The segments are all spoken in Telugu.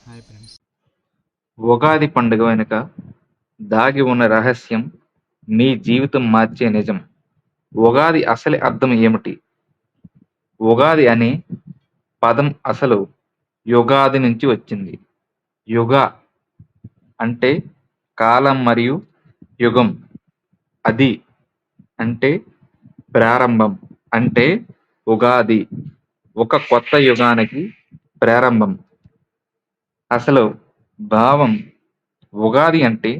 Hi friends. ఉగాది పండుగ వెనుక దాగి ఉన్న రహస్యం మీ జీవితం మార్చే నిజం. ఉగాది అసలు అర్థం ఏమిటి? ఉగాది అనే పదం అసలు యుగాది నుంచి వచ్చింది. యుగ అంటే కాలం మరియు యుగం. అది అంటే ప్రారంభం. అంటే ఉగాది ఒక కొత్త యుగానికి ప్రారంభం. అసలు భావం ఉగాది అంటే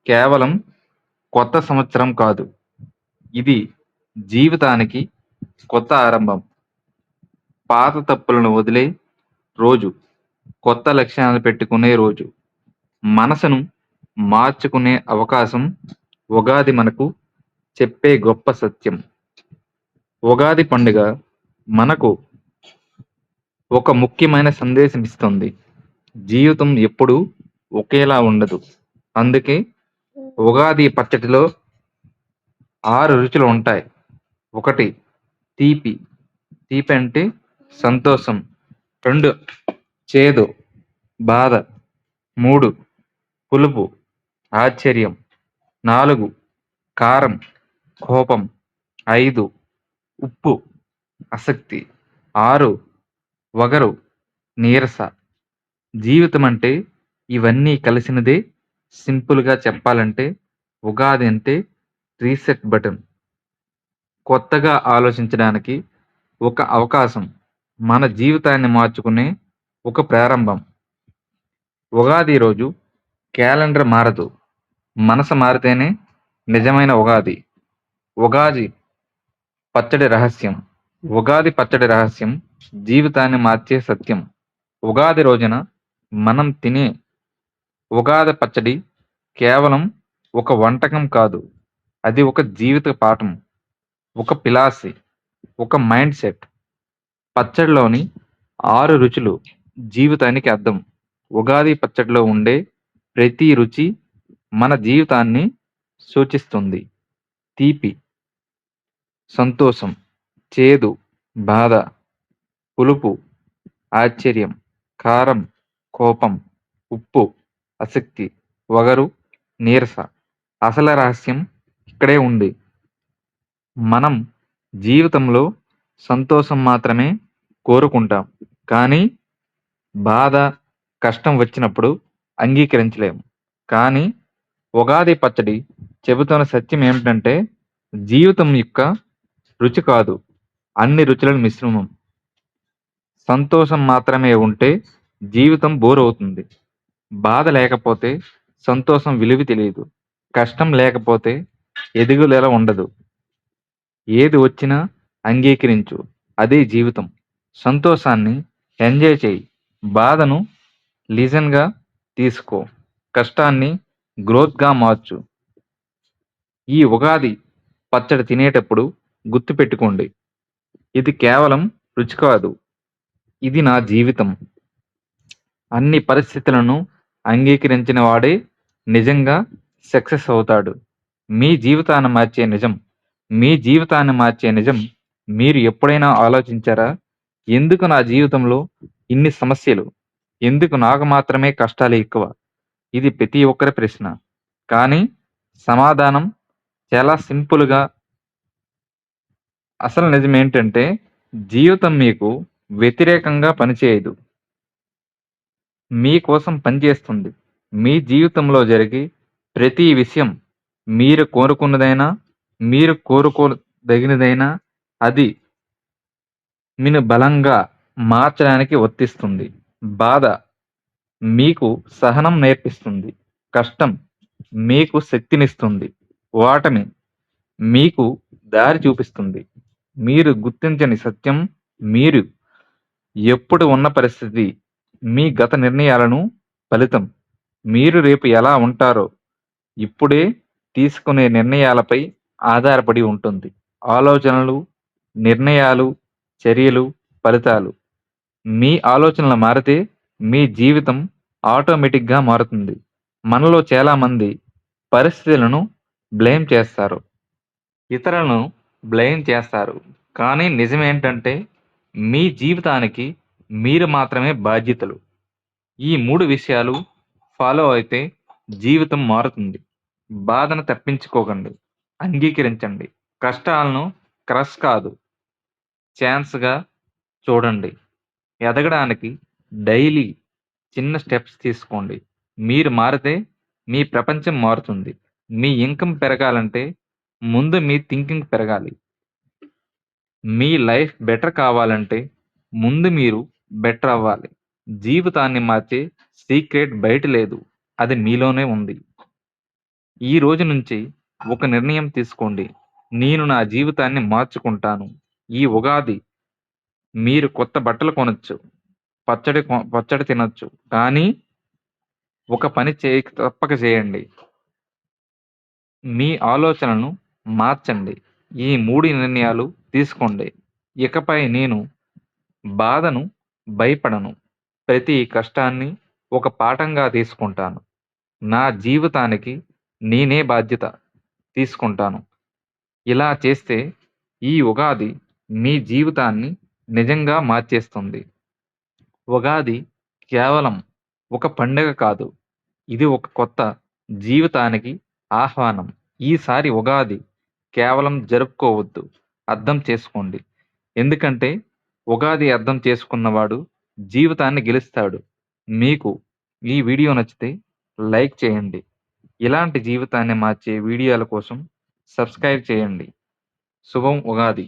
కేవలం కొత్త సంవత్సరం కాదు. ఇది జీవితానికి కొత్త ఆరంభం. పాత తప్పులను వదిలే రోజు. కొత్త లక్ష్యాలు పెట్టుకునే రోజు. మనసును మార్చుకునే అవకాశం ఉగాది మనకు చెప్పే గొప్ప సత్యం. ఉగాది పండుగ మనకు ఒక ముఖ్యమైన సందేశం ఇస్తుంది. జీవితం ఎప్పుడూ ఒకేలా ఉండదు. అందుకే ఉగాది పచ్చడిలో 6 రుచులు ఉంటాయి. 1 తీపి. తీపి అంటే సంతోషం. 2 చేదు, బాధ. 3 పులుపు, ఆశ్చర్యం. 4 కారం, కోపం. 5 ఉప్పు, ఆసక్తి. 6 వగరు, నీరస. జీవితం అంటే ఇవన్నీ కలిసినదే. సింపుల్‌గా చెప్పాలంటే ఉగాది అంటే రీసెట్ బటన్. కొత్తగా ఆలోచించడానికి ఒక అవకాశం. మన జీవితాన్ని మార్చుకునే ఒక ప్రారంభం. ఉగాది రోజు క్యాలెండర్ మారదు. మనసు మారితేనే నిజమైన ఉగాది. ఉగాది పచ్చడి రహస్యం. ఉగాది పచ్చడి రహస్యం జీవితాన్ని మార్చే సత్యం. ఉగాది రోజున మనం తినే ఉగాది పచ్చడి కేవలం ఒక వంటకం కాదు. అది ఒక జీవిత పాఠం. ఒక ఫిలాసఫీ. ఒక మైండ్ సెట్. పచ్చడిలోని 6 రుచులు జీవితానికి అద్దం. ఉగాది పచ్చడిలో ఉండే ప్రతి రుచి మన జీవితాన్ని సూచిస్తుంది. తీపి, సంతోషం. చేదు, బాధ. పులుపు, ఆశ్చర్యం. కారం, కోపం. ఉప్పు, ఆసక్తి. వగరు, నీరస. అసలు రహస్యం ఇక్కడే ఉంది. మనం జీవితంలో సంతోషం మాత్రమే కోరుకుంటాం. కానీ బాధ, కష్టం వచ్చినప్పుడు అంగీకరించలేము. కానీ ఉగాది పచ్చడి చెబుతున్న సత్యం ఏమిటంటే జీవితం యొక్క రుచి కాదు, అన్ని రుచుల మిశ్రమం. సంతోషం మాత్రమే ఉంటే జీవితం బోర్ అవుతుంది. బాధ లేకపోతే సంతోషం విలువ తెలియదు. కష్టం లేకపోతే ఎదుగుదల ఉండదు. ఏది వచ్చినా అంగీకరించు. అదే జీవితం. సంతోషాన్ని ఎంజాయ్ చెయ్యి. బాధను లిజన్‌గా తీసుకో. కష్టాన్ని గ్రోత్‌గా మార్చు. ఈ ఉగాది పచ్చడి తినేటప్పుడు గుర్తుపెట్టుకోండి. ఇది కేవలం రుచి కాదు. ఇది నా జీవితం. అన్ని పరిస్థితులను అంగీకరించిన వాడే నిజంగా సక్సెస్ అవుతాడు. మీ జీవితాన్ని మార్చే నిజం. మీ జీవితాన్ని మార్చే నిజం మీరు ఎప్పుడైనా ఆలోచించారా? ఎందుకు నా జీవితంలో ఇన్ని సమస్యలు? ఎందుకు నాకు మాత్రమే కష్టాలు ఎక్కువ? ఇది ప్రతి ఒక్కరి ప్రశ్న. కానీ సమాధానం చాలా సింపుల్‌గా అసలు నిజం ఏంటంటే జీవితం మీకు వ్యతిరేకంగా పనిచేయదు. మీ కోసం పనిచేస్తుంది. మీ జీవితంలో జరిగే ప్రతి విషయం మీరు కోరుకున్నదైనా, మీరు కోరుకోదగినదైనా అది నిన్ను బలంగా మార్చడానికి వర్తిస్తుంది. బాధ మీకు సహనం నేర్పిస్తుంది. కష్టం మీకు శక్తినిస్తుంది. ఓటమి మీకు దారి చూపిస్తుంది. మీరు గుర్తించని సత్యం మీరు ఎప్పుడు ఉన్న పరిస్థితి మీ గత నిర్ణయాలను ఫలితం. మీరు రేపు ఎలా ఉంటారో ఇప్పుడే తీసుకునే నిర్ణయాలపై ఆధారపడి ఉంటుంది. ఆలోచనలు, నిర్ణయాలు, చర్యలు, ఫలితాలు. మీ ఆలోచనలు మారితే మీ జీవితం ఆటోమేటిక్‌గా మారుతుంది. మనలో చాలామంది పరిస్థితులను బ్లేమ్ చేస్తారు. ఇతరులను బ్లేమ్ చేస్తారు. కానీ నిజమేంటంటే మీ జీవితానికి మీరు మాత్రమే బాధ్యతలు. ఈ 3 విషయాలు ఫాలో అయితే జీవితం మారుతుంది. బాధను తప్పించుకోకండి. అంగీకరించండి. కష్టాలను క్రష్ కాదు, ఛాన్స్‌గా చూడండి. ఎదగడానికి డైలీ చిన్న స్టెప్స్ తీసుకోండి. మీరు మారితే మీ ప్రపంచం మారుతుంది. మీ ఇన్‌కమ్ పెరగాలంటే ముందు మీ థింకింగ్ పెరగాలి. మీ లైఫ్ బెటర్ కావాలంటే ముందు మీరు బెటర్ అవ్వాలి. జీవితాన్ని మార్చే సీక్రెట్ బయట లేదు. అది మీలోనే ఉంది. ఈ రోజు నుంచి ఒక నిర్ణయం తీసుకోండి. నేను నా జీవితాన్ని మార్చుకుంటాను. ఈ ఉగాది మీరు కొత్త బట్టలు కొనొచ్చు. పచ్చడి తినొచ్చు. కానీ ఒక పని తప్పక చేయండి. మీ ఆలోచనలను మార్చండి. ఈ 3 నిర్ణయాలు తీసుకోండి. ఇకపై నేను బాధను భయపడను. ప్రతి కష్టాన్ని ఒక పాఠంగా తీసుకుంటాను. నా జీవితానికి నేనే బాధ్యత తీసుకుంటాను. ఇలా చేస్తే ఈ ఉగాది మీ జీవితాన్ని నిజంగా మార్చేస్తుంది. ఉగాది కేవలం ఒక పండుగ కాదు. ఇది ఒక కొత్త జీవితానికి ఆహ్వానం. ఈసారి ఉగాది కేవలం జరుపుకోవద్దు. అర్థం చేసుకోండి. ఎందుకంటే ఉగాది అర్థం చేసుకున్నవాడు జీవితాన్ని గెలుస్తాడు. మీకు ఈ వీడియో నచ్చితే లైక్ చేయండి. ఇలాంటి జీవితాన్ని మార్చే వీడియోల కోసం సబ్స్క్రైబ్ చేయండి. శుభం ఉగాది.